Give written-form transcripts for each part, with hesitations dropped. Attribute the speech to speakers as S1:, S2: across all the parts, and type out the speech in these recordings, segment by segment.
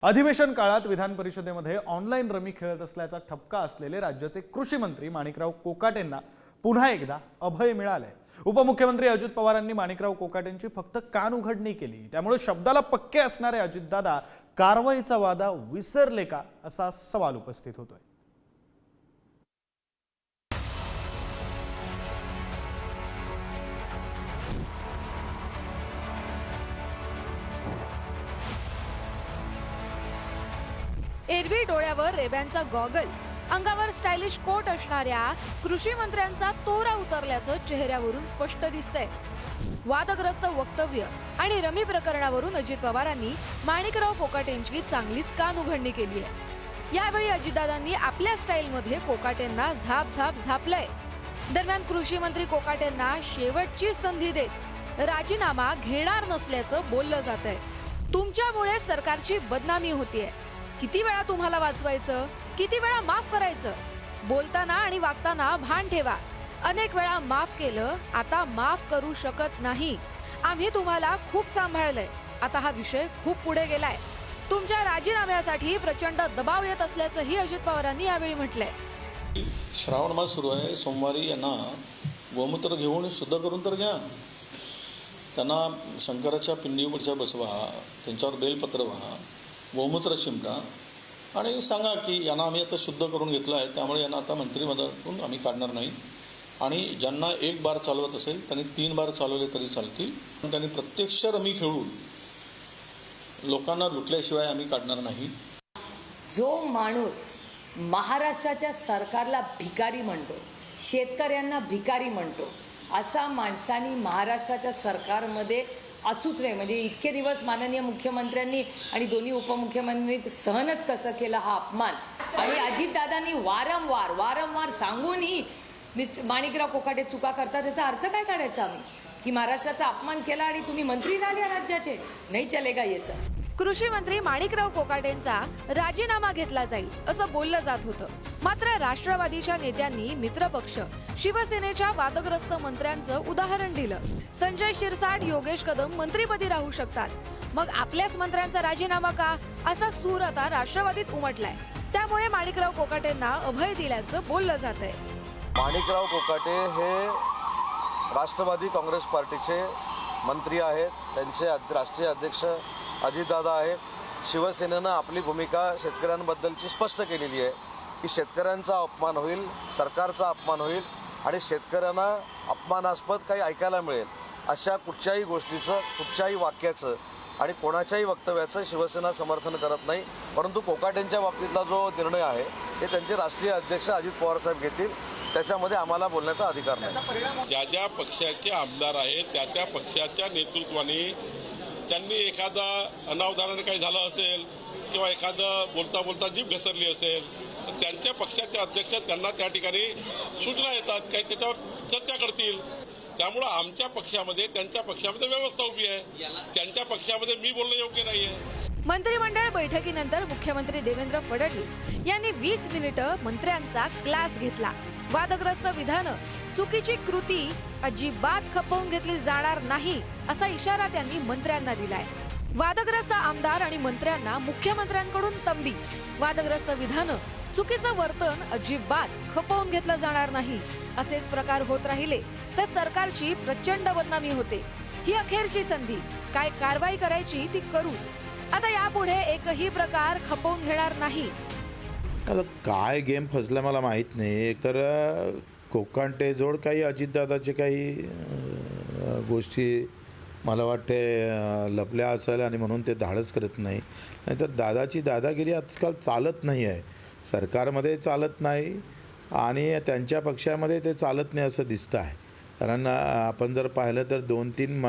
S1: अधिवेशन काळात विधान परिषदेमध्ये ऑनलाईन रमी खेळत असल्याचा ठपका असलेले राज्याचे कृषी मंत्री माणिकराव कोकाटेंना पुन्हा एकदा अभय मिळालंय। उपमुख्यमंत्री अजित पवारांनी माणिकराव कोकाटेंची फक्त कान उघडणी केली, त्यामुळे शब्दाला पक्के असणारे अजितदादा कारवाईचा वादा विसरले का असा सवाल उपस्थित होतोय।
S2: एरवी डोळ्यावर रेब्यांचा गॉगल, अंगावर स्टायलिश कोट असणाऱ्या कृषी मंत्र्यांचा तोरा उतरल्याचं चेहऱ्यावरून स्पष्ट दिसतंय। वादग्रस्त वक्तव्य आणि रमी प्रकरणावरून अजित पवारांनी माणिकराव कोकाटेंची चांगलीच कान उघडणी केली आहे। यावेळी अजितदादांनी आपल्या स्टाईलमध्ये कोकाटेंना झापलंय। दरम्यान कृषी मंत्री कोकाटेंना शेवटची संधी देत राजीनामा घेणार नसल्याचं बोललं जातंय। तुमच्यामुळे सरकारची बदनामी होतीये, किती वेळा तुम्हाला वाचवायचं, किती वेळा माफ करायचं, बोलताना आणि वागताना भान ठेवा। अनेक वेळा माफ केलं, आता माफ करू शकत नाही। आम्ही तुम्हाला खूप सांभाळलंय, आता हा विषय खूप पुढे गेलाय। तुमच्या राजीनाम्यासाठी प्रचंड दबाव येत असल्याचंही अजित पवारांनी यावेळी म्हटलंय।
S3: श्रावण मास सुरू आहे, सोमवारी यांना गोमूत्र घेऊन शुद्ध करून तर घ्या। त्यांना शंकराच्या पिंडीवरच्या बसवा, त्यांच्यावर बेलपत्र व्हा, गोमूत्र शिंपडा आणि सांगा की यांना आम्ही आता शुद्ध करून घेतलं आहे, त्यामुळे यांना आता मंत्रिमंडळातून आम्ही काढणार नाही। आणि ज्यांना एक बार चालवत असेल त्यांनी 3 बार चालवले तरी चालतील, पण त्यांनी प्रत्यक्ष रमी खेळून लोकांना लुटल्याशिवाय आम्ही काढणार नाही।
S4: जो माणूस महाराष्ट्राच्या सरकारला भिकारी म्हणतो, शेतकऱ्यांना भिकारी म्हणतो, असा माणसांनी महाराष्ट्राच्या सरकारमध्ये असूच नाही। म्हणजे इतके दिवस माननीय मुख्यमंत्र्यांनी आणि दोन्ही उपमुख्यमंत्र्यांनी सहनच कसं केलं हा अपमान। आणि अजितदादांनी वारंवार सांगूनही माणिकराव कोकाटे चुका करतात, त्याचा अर्थ काय काढायचा आम्ही की महाराष्ट्राचा अपमान केला आणि तुम्ही मंत्री झाले राज्याचे? नाही चलेगा ये सर।
S2: कृषी मंत्री माणिकराव कोकाटेंचा राजीनामा घेतला जाईल असं बोललं जात होतं। मात्र राष्ट्रवादीच्या नेत्यांनी मित्रपक्ष शिवसेनेच्या वादग्रस्त मंत्र्यांचं उदाहरण दिलं। संजय शिरसाट, योगेश कदम मंत्रीपदी राहू शकतात, मग आपल्याच मंत्र्यांचा राजीनामा का, असा सूर आता राष्ट्रवादीत उमटलाय। त्यामुळे माणिकराव कोकाटेंना अभय दिल्याचं बोललं जातंय।
S5: माणिकराव कोकाटे हे राष्ट्रवादी काँग्रेस पार्टीचे मंत्री आहेत, त्यांचे राष्ट्रीय अध्यक्ष अजितदादा आहेत। शिवसेनेनं आपली भूमिका शेतकऱ्यांबद्दलची स्पष्ट केलेली आहे की शेतकऱ्यांचा अपमान होईल, सरकारचा अपमान होईल आणि शेतकऱ्यांना अपमानास्पद काही ऐकायला मिळेल अशा कुठच्याही गोष्टीचं, कुठच्याही वाक्याचं आणि कोणाच्याही वक्तव्याचं शिवसेना समर्थन करत नाही। परंतु कोकाटेंच्या बाबतीतला जो निर्णय आहे ते त्यांचे राष्ट्रीय अध्यक्ष अजित पवार साहेब घेतील, त्याच्यामध्ये आम्हाला बोलण्याचा अधिकार नाही।
S6: ज्या ज्या पक्षाचे आमदार आहेत त्या त्या पक्षाच्या नेतृत्वाने त्यांनी एखादा अनावधानाने काही झालं असेल किंवा एखादं बोलता बोलता जीभ घसरली असेल तर त्यांच्या पक्षाचे अध्यक्ष त्यांना त्या ठिकाणी सूचना येतात, काही त्याच्यावर चर्चा करतील। त्यामुळं आमच्या पक्षामध्ये, त्यांच्या पक्षामध्ये व्यवस्था उभी आहे, त्यांच्या पक्षामध्ये मी बोलणं योग्य नाही आहे।
S2: मंत्रिमंडळ बैठकीनंतर मुख्यमंत्री देवेंद्र फडणवीस यांनी 20 मिनिटं मंत्र्यांचा क्लास घेतला। वादग्रस्त विधानं, चुकीची कृती अजिबात खपवून घेतली जाणार नाही असा इशारा त्यांनी मंत्र्यांना दिलाय। वादग्रस्त आमदार आणि मंत्र्यांना मुख्यमंत्र्यांकडून तंबी, वादग्रस्त विधानं, चुकीचं वर्तन अजिबात खपवून घेतलं जाणार नाही असेच प्रकार होत राहिले तर सरकारची प्रचंड बदनामी होते। ही अखेरची संधी, काय कारवाई करायची ती करूच। आता यापुढे एकही प्रकार खपवून घेणार नाही।
S7: आता काय गेम फसला मला माहीत नाही। एकतर कोकाटेजवळ काही अजितदादाचे काही गोष्टी मला वाटते लपल्या असेल आणि म्हणून ते धाडस करत नाही। नाहीतर दादाची दादागिरी आजकाल चालत नाही आहे, सरकारमध्ये चालत नाही आणि त्यांच्या पक्षामध्ये ते चालत नाही असं दिसतं आहे। कारण आपण जर पाहिलं तर 2-3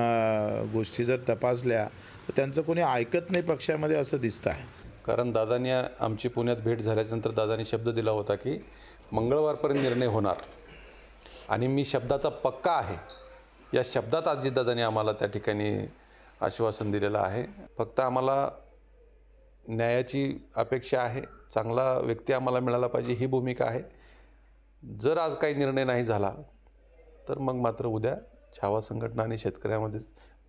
S7: गोष्टी जर तपासल्या तर त्यांचं कोणी ऐकत नाही पक्षामध्ये असं दिसतं आहे।
S8: कारण दादांनी आमची पुण्यात भेट झाल्याच्यानंतर दादांनी शब्द दिला होता की मंगळवारपर्यंत निर्णय होणार आणि मी शब्दाचा पक्का आहे, या शब्दात अजितदादांनी आम्हाला त्या ठिकाणी आश्वासन दिलेलं आहे। फक्त आम्हाला न्यायाची अपेक्षा आहे, चांगला व्यक्ती आम्हाला मिळाला पाहिजे ही भूमिका आहे। जर आज काही निर्णय नाही झाला तर मग मात्र उद्या छावा संघटना आणि शेतकऱ्यामध्ये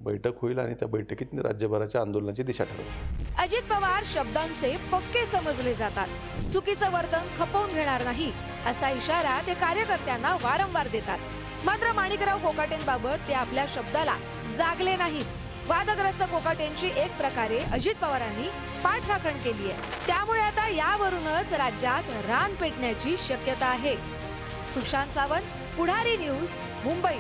S8: बैठक होईल आणि त्या बैठकीत राज्यभराच्या आंदोलनाची दिशा ठरवेल.
S2: अजित पवार शब्दांचे पक्के समजले जातात. चुकीचं वर्तन खपवून घेणार नाही असा इशारा ते कार्यकर्त्यांना वारंवार देतात. मात्र माणिकराव कोकाटेंबाबत ते आपल्या शब्दाला जागले नाहीत. वादग्रस्त कोकाटेंची एक प्रकारे अजित पवारांनी पाठराखण केली आहे. त्यामुळे आता यावरूनच राज्यात रान पेटण्याची शक्यता आहे. सुशांत सावंत, पुढारी न्यूज, मुंबई.